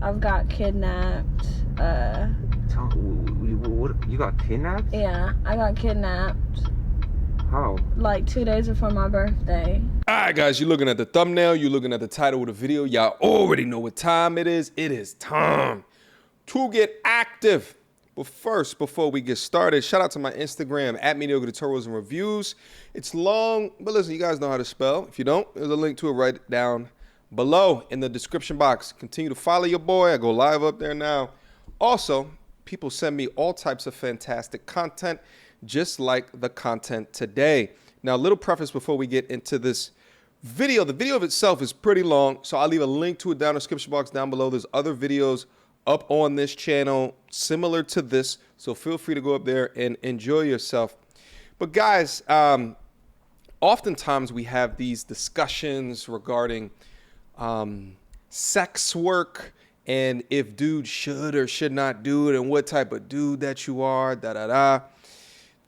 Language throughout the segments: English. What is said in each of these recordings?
I've got kidnapped. What? You got kidnapped? Yeah, I got kidnapped. How? Like 2 days before my birthday. All right, guys, you're looking at the thumbnail. You're looking at the title of the video. Y'all already know what time it is. It is time to get active. But first, before we get started, shout out to my Instagram at Mediocre tutorials and reviews. It's long, but listen, you guys know how to spell. If you don't, there's a link to it right down below in the description box. Continue to follow your boy. I go live up there now. Also, people send me all types of fantastic content, just like the content today. Now, a little preface before we get into this video. The video of itself is pretty long, so I'll leave a link to it down in the description box down below. There's other videos up on this channel similar to this, so feel free to go up there and enjoy yourself. But guys, oftentimes we have these discussions regarding sex work and if dudes should or should not do it and what type of dude that you are,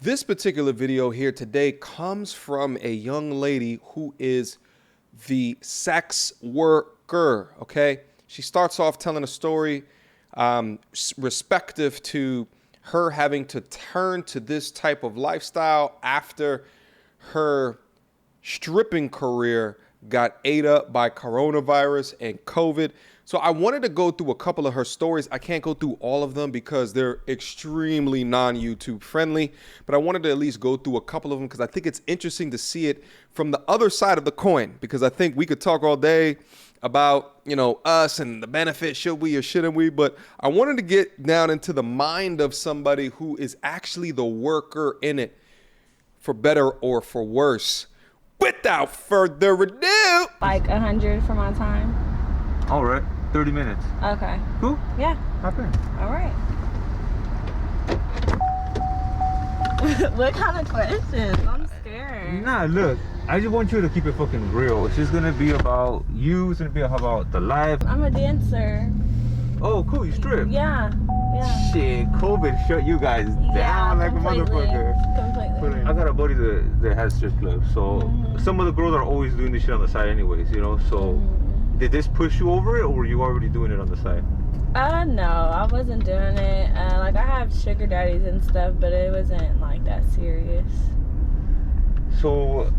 This particular video here today comes from a young lady who is the sex worker, okay? She starts off telling a story respective to her having to turn to this type of lifestyle after her stripping career got ate up by coronavirus and COVID. So I wanted to go through a couple of her stories. I can't go through all of them because they're extremely non-YouTube friendly, but I wanted to at least go through a couple of them because I think it's interesting to see it from the other side of the coin, because I think we could talk all day about, you know, us and the benefit, should we or shouldn't we, but I wanted to get down into the mind of somebody who is actually the worker in it, for better or for worse. Without further ado, Like 100 for my time. All right, 30 minutes. Okay. Cool. Yeah. Hop in. All right. What kind of questions? I'm scared. Nah, look, I just want you to keep it fucking real. It's just gonna be about you. It's gonna be about the life. I'm a dancer. Oh, cool. You strip. Yeah. Yeah. Shit, COVID shut you guys down like completely. a motherfucker. Completely. I got a buddy that has strip clubs, so some of the girls are always doing this shit on the side anyways, you know, so did this push you over it, or were you already doing it on the side? No, I wasn't doing it. Like, I have sugar daddies and stuff, but it wasn't like that serious. So,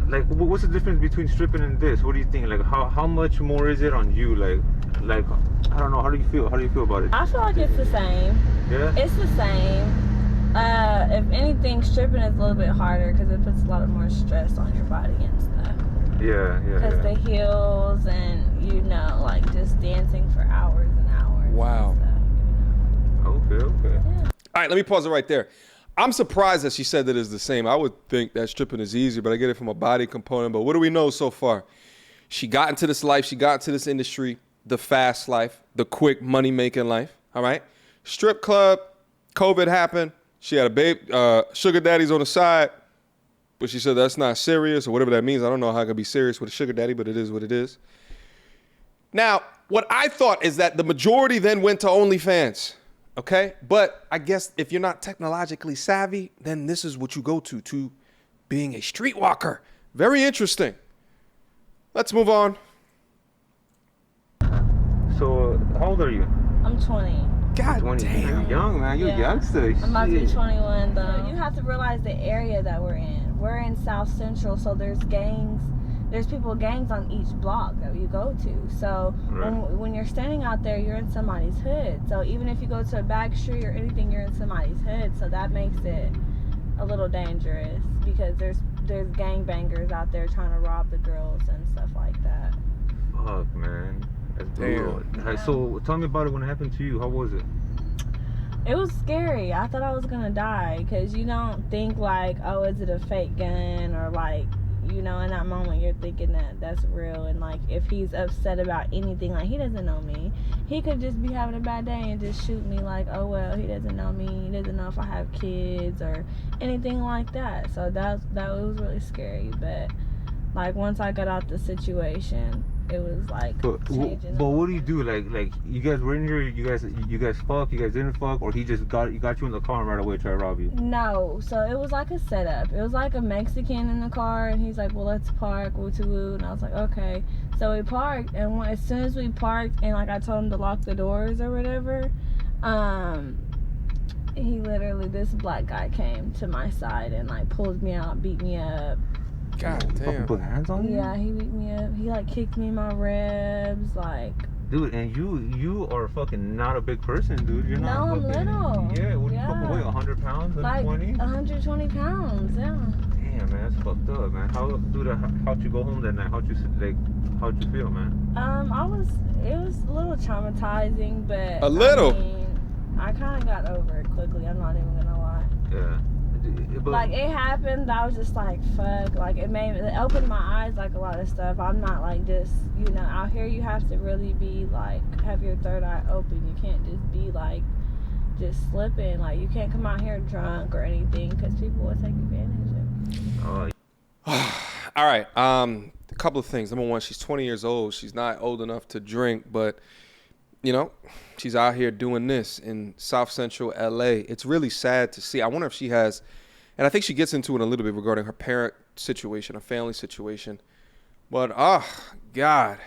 like, what's the difference between stripping and this? What do you think? Like, how much more is it on you? Like, I don't know. How do you feel? How do you feel about it? I feel like it's the same. Yeah. It's the same. If anything, stripping is a little bit harder because it puts a lot more stress on your body and stuff. Yeah. Because the heels and, you know, like just dancing for hours and hours. Wow. And stuff, you know. Okay. Yeah. all right, let me pause it right there. I'm surprised that she said that it's the same. I would think that stripping is easier, but I get it from a body component. But what do we know so far? She got into this life. She got into this industry, the fast life, the quick money-making life, all right? Strip club, COVID happened. She had a babe, sugar daddies on the side, but she said that's not serious or whatever that means. I don't know how I can be serious with a sugar daddy, but it is what it is. Now, what I thought is that the majority then went to OnlyFans, okay? But I guess if you're not technologically savvy, then this is what you go to being a streetwalker. Very interesting. Let's move on. So, how old are you? I'm 20. God 20. damn. You're young, man. You're a youngster. I'm about to be Shit. 21 though. You have to realize the area that we're in. We're in South Central, so there's gangs. There's gangs on each block that you go to. So Right. when you're standing out there, you're in somebody's hood. So even if you go to a back street or anything, you're in somebody's hood. So that makes it a little dangerous because there's gangbangers out there trying to rob the girls and stuff like that. Fuck, man. That's brutal. Damn. So, tell me about it when it happened to you. How was it? It was scary. I thought I was gonna die because you don't think like, oh, is it a fake gun, or like, you know, in that moment you're thinking that that's real, and like if he's upset about anything, like he doesn't know me, he could just be having a bad day and just shoot me like, oh well, he doesn't know me, he doesn't know if I have kids or anything like that. So that was really scary. But like once I got out the situation, it was like But changing. what do you do? Like you guys were in here, you guys fuck, you guys didn't fuck, or he just got you in the car and right away tried to rob you? No, so it was like a setup. It was like a Mexican in the car, and he's like, "Well, let's park, woo to woo," and I was like, "Okay." So we parked, and as soon as we parked, and like I told him to lock the doors or whatever, he literally, this black guy came to my side and like pulled me out, beat me up. God damn. Put hands on you? Yeah, he beat me up. He like kicked me in my ribs, like. Dude, and you are fucking not a big person, dude. You're not. No, I'm fucking, little. Yeah, what do you Yeah. fucking weigh? 100 pounds? 120? Like 120 pounds, yeah. Damn, man, that's fucked up, man. How'd you go home that night? How'd you feel, man? It was a little traumatizing, but A little? I mean, I kind of got over it quickly. I'm not even gonna lie. Yeah. But, Like, it happened, I was just like, fuck. Like, it opened my eyes, like, a lot of stuff. I'm not, like, just, you know, out here you have to really be, like, have your third eye open. You can't just be, like, just slipping. Like, you can't come out here drunk or anything because people will take advantage of you. All right. A couple of things. Number one, she's 20 years old. She's not old enough to drink, but, you know, she's out here doing this in South Central LA. It's really sad to see. I wonder if she has, and I think she gets into it a little bit regarding her parent situation, her family situation. But, oh, God.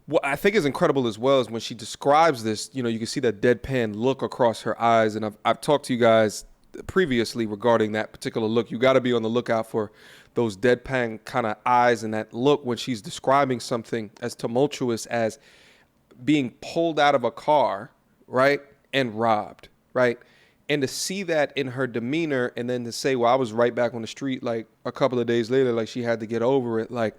What I think is incredible as well is when she describes this, you know, you can see that deadpan look across her eyes. And I've talked to you guys previously regarding that particular look. You got to be on the lookout for those deadpan kind of eyes and that look when she's describing something as tumultuous as being pulled out of a car, right, and robbed, right? And to see that in her demeanor and then to say, well, I was right back on the street like a couple of days later, like she had to get over it. Like,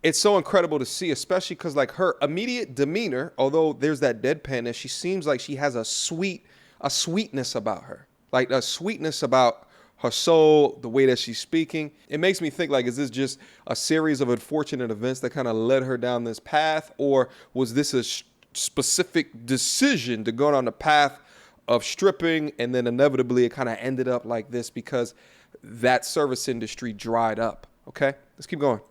it's so incredible to see, especially because like her immediate demeanor, although there's that deadpanness, she seems like she has a sweetness about her, like a sweetness about her soul, the way that she's speaking. It makes me think, like, is this just a series of unfortunate events that kind of led her down this path? Or was this a specific decision to go down the path of stripping, and then inevitably it kind of ended up like this because that service industry dried up? Okay, let's keep going.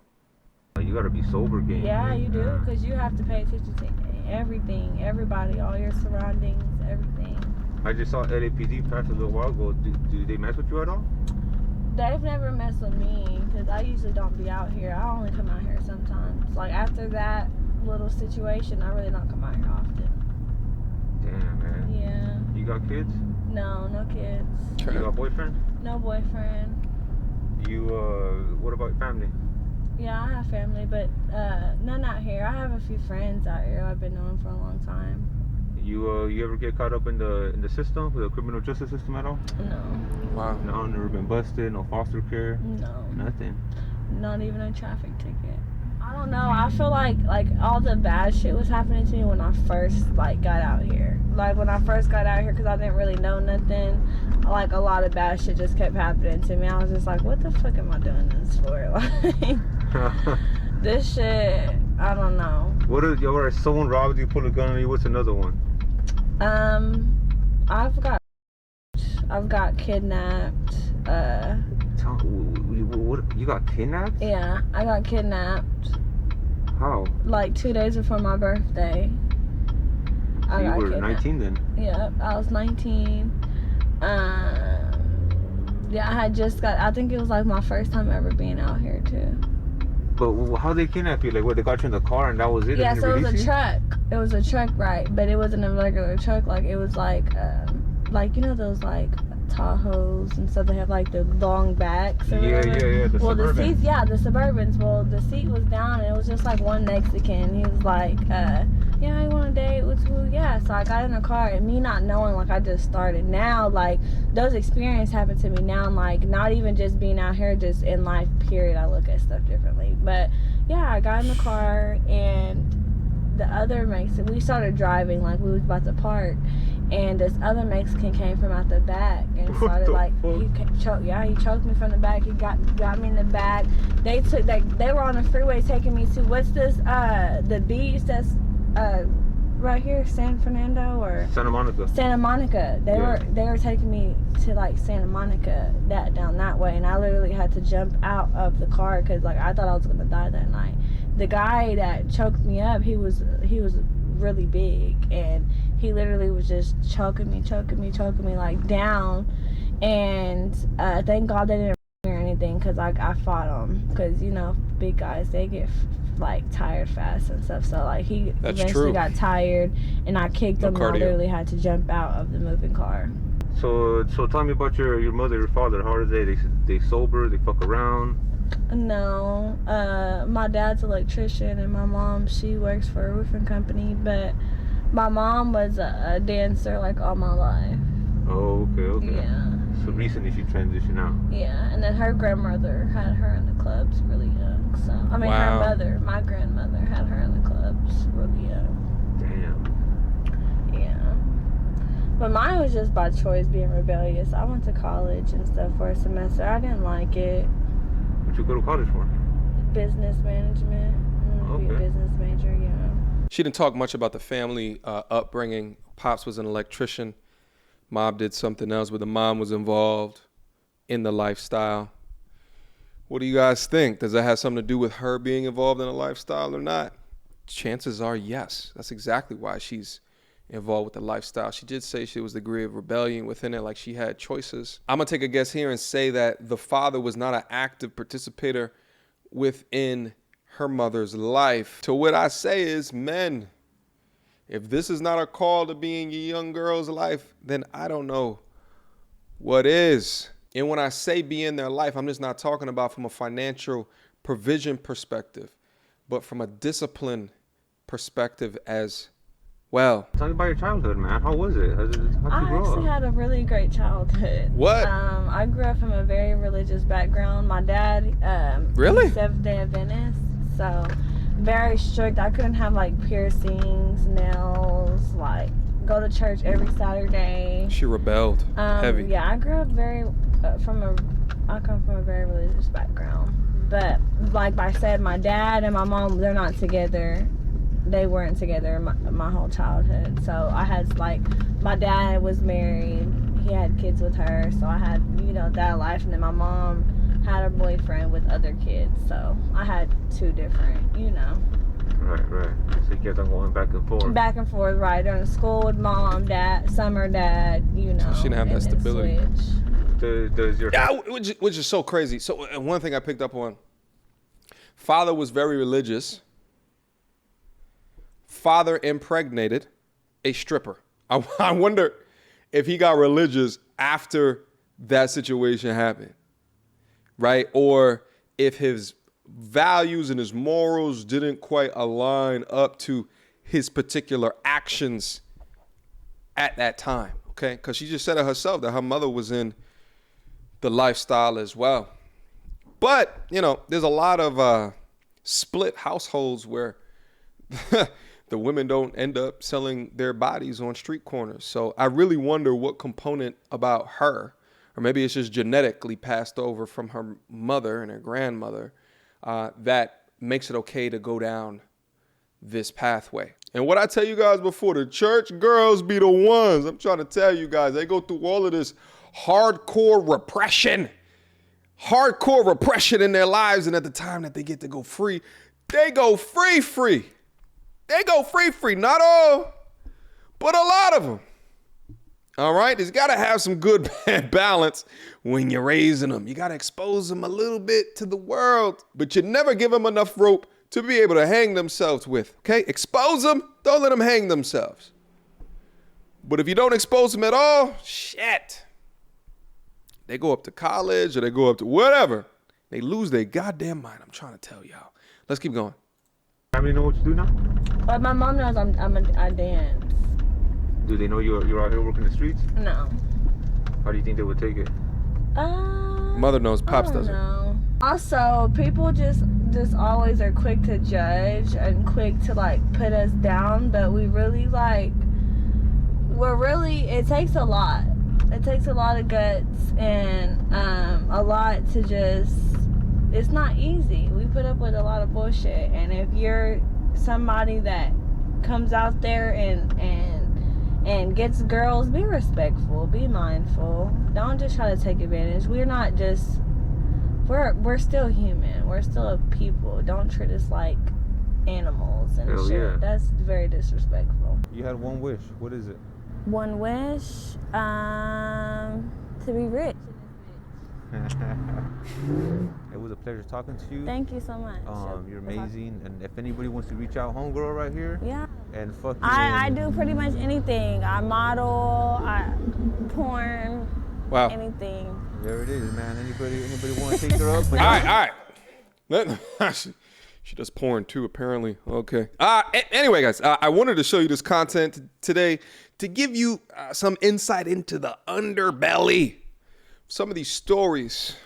You gotta be sober, game. Yeah, you do, because you have to pay attention to everything, everybody, all your surroundings, everything. I just saw LAPD pass a little while ago. Do they mess with you at all? They've never messed with me, because I usually don't be out here. I only come out here sometimes. Like, after that little situation, I really don't come out here often. Damn, man. Yeah. You got kids? No, no kids. You got a boyfriend? No boyfriend. You, what about family? Yeah, I have family, but none out here. I have a few friends out here I've been knowing for a long time. You ever get caught up in the system, the criminal justice system at all? No. Wow. No, never been busted, no foster care? No. Nothing. Not even a traffic ticket. I don't know. I feel like all the bad shit was happening to me when I first like got out here. Like when I first got out here, because I didn't really know nothing. Like a lot of bad shit just kept happening to me. I was just like, what the fuck am I doing this for? Like this shit. I don't know. What if someone robbed you, pull a gun on you? What's another one? I've got kidnapped. What? You got kidnapped? Yeah, I got kidnapped. How? Like 2 days before my birthday. So you were 19 then? Yeah, I was 19. Yeah, I had just got, I think it was like my first time ever being out here too. But how they kidnap you? Like what, they got you in the car and that was it? Yeah, so it was a truck. It was a truck, right? But it wasn't a regular truck. Like it was like you know those like Tahoes and stuff. They have like the long backs or whatever. Yeah. The Suburbans. The Suburbans. Well, the seat was down and it was just like one Mexican. He was like, yeah, you want to date with who? Yeah. So I got in the car and me not knowing, like I just started. Now, like those experiences happen to me now. I'm like not even just being out here, just in life. Period. I look at stuff differently. But yeah, I got in the car and the other Mexican, we started driving like we was about to park, and this other Mexican came from out the back and started like he choked me from the back. He got me in the back. They were on the freeway taking me to what's this the beach that's right here, San Fernando or Santa Monica. They were taking me to like Santa Monica, down that way, and I literally had to jump out of the car because like I thought I was gonna die that night. the guy that choked me up, he was really big, and he literally was just choking me like down. And thank God they didn't or anything, because I fought him, because you know, big guys, they get like tired fast and stuff. So like he eventually got tired, and I kicked him, and I literally had to jump out of the moving car. So tell me about your mother, your father. How are they? They sober? They fuck around? No, my dad's an electrician, and my mom, she works for a roofing company. But my mom was a dancer like all my life. Oh, okay. Yeah. So recently she transitioned out. Yeah, and then her grandmother had her in the clubs really young. So I mean, her mother, my grandmother, had her in the clubs really young. Damn. Yeah. But mine was just by choice, being rebellious. I went to college and stuff for a semester. I didn't like it. What you go to college for? Business management. I'm gonna be a business major, yeah. She didn't talk much about the family upbringing. Pops was an electrician. Mom did something else, but the mom was involved in the lifestyle. What do you guys think? Does that have something to do with her being involved in a lifestyle or not? Chances are yes. That's exactly why she's involved with the lifestyle. She did say she was the degree of rebellion within it, like she had choices. I'm gonna take a guess here and say that the father was not an active participator within her mother's life. To what I say is, men, if this is not a call to be in your young girl's life, then I don't know what is. And when I say be in their life, I'm just not talking about from a financial provision perspective, but from a discipline perspective as well. Tell me about your childhood, man. How was it? How'd you grow up? I actually had a really great childhood. What? I grew up from a very religious background. My dad, really? Seventh-day Adventist, so very strict. I couldn't have like piercings, nails, like go to church every Saturday. She rebelled heavy. Yeah, I grew up I come from a very religious background. But like I said, my dad and my mom, they're not together. They weren't together my whole childhood. So I had like, my dad was married. He had kids with her. So I had, you know, that life. And then my mom had a boyfriend with other kids. So I had two different, you know. Right. So you kept on going back and forth. Back and forth, right. During school with mom, dad, summer dad, you know. She didn't have that stability. Does your... Yeah, which is so crazy. So one thing I picked up on, father was very religious. Father impregnated a stripper. I wonder if he got religious after that situation happened, right? Or if his values and his morals didn't quite align up to his particular actions at that time, okay? Because she just said it herself that her mother was in the lifestyle as well. But, you know, there's a lot of split households where the women don't end up selling their bodies on street corners. So I really wonder what component about her, or maybe it's just genetically passed over from her mother and her grandmother, that makes it okay to go down this pathway. And what I tell you guys before, the church girls be the ones. I'm trying to tell you guys, they go through all of this hardcore repression in their lives. And at the time that they get to go free, they go free. They go free. Not all, but a lot of them. All right. There's got to have some good balance when you're raising them. You got to expose them a little bit to the world, but you never give them enough rope to be able to hang themselves with. Okay. Expose them. Don't let them hang themselves. But if you don't expose them at all, shit. They go up to college or they go up to whatever. They lose their goddamn mind. I'm trying to tell y'all. Let's keep going. Family know what you do now? My mom knows I dance. Do they know you're out here working the streets? No. How do you think they would take it? Mother knows, Pops doesn't. No. Also, people just always are quick to judge and quick to like put us down, but it takes a lot. It takes a lot of guts and a lot to just, it's not easy. We put up with a lot of bullshit, and if you're somebody that comes out there and gets girls, be respectful, be mindful. Don't just try to take advantage. We're still human. We're still a people. Don't treat us like animals and Hell shit. yeah. That's very disrespectful. You had one wish. What is it? One wish, to be rich. It was a pleasure talking to you. Thank you so much. You're amazing. And if anybody wants to reach out, homegirl right here. Yeah. And fucking. I do pretty much anything. I model, porn, Wow. anything. There it is, man. Anybody want to take her up? All right. She does porn too, apparently. Okay. Anyway, guys, I wanted to show you this content today to give you some insight into the underbelly. Some of these stories,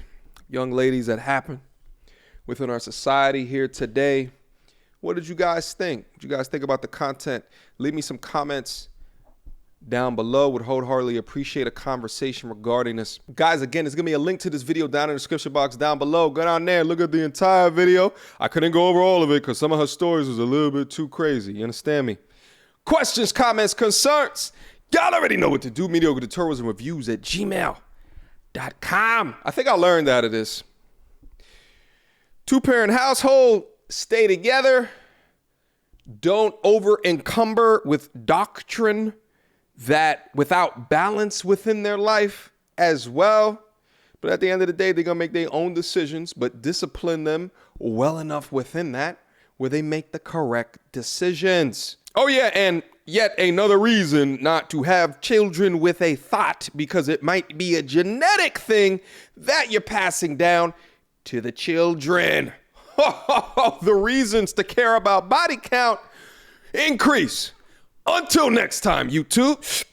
young ladies, that happen within our society here today. What did you guys think? What did you guys think about the content? Leave me some comments down below. Would wholeheartedly appreciate a conversation regarding this. Guys, again, there's gonna be a link to this video down in the description box down below. Go down there, look at the entire video. I couldn't go over all of it because some of her stories was a little bit too crazy. You understand me? Questions, comments, concerns. Y'all already know what to do. Mediocre tutorials and reviews at gmail.com. I think I learned out of this. Two-parent household, stay together. Don't over-encumber with doctrine that without balance within their life as well. But at the end of the day, they're going to make their own decisions, but discipline them well enough within that where they make the correct decisions. Oh yeah, and yet another reason not to have children with a thought, because it might be a genetic thing that you're passing down to the children. The reasons to care about body count increase. Until next time, YouTube.